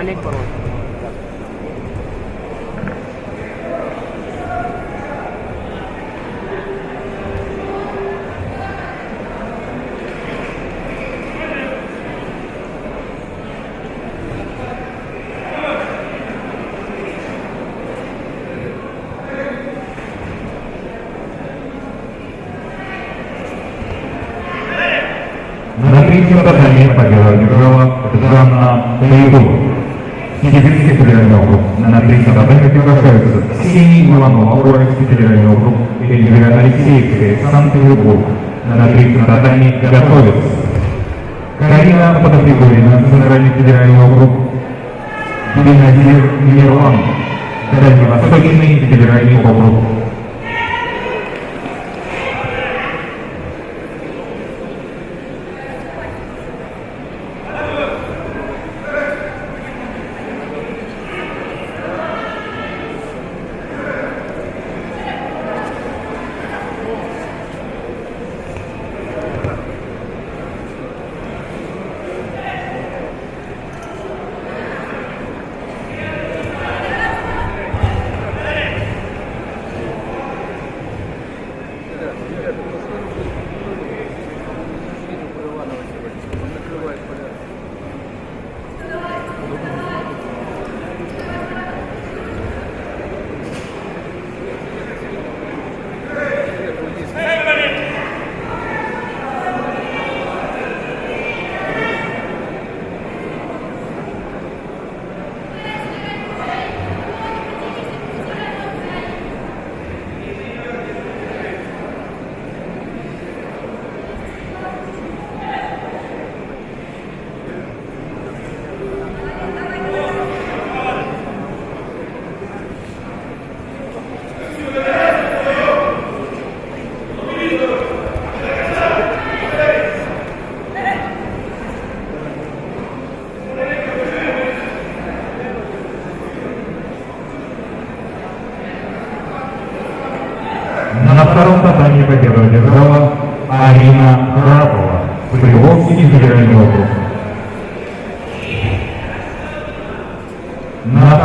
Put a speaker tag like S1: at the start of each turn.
S1: Олег Бород.
S2: На третьем татаме победа одержала Жанна Таидова. Сибирский федеральный округ. На третьем татаме приглашаются Ксения Иванова, Уральский федеральный округ, Эльвира Алексеевская, Санкт-Петербург. На третьем татаме готовятся Карина Подопригорина, Центральный федеральный округ, Беназир Мирлан, Дальневосточный федеральный округ. На втором татаме победу одержала Арина Храпова, Приволжский федеральный округ. На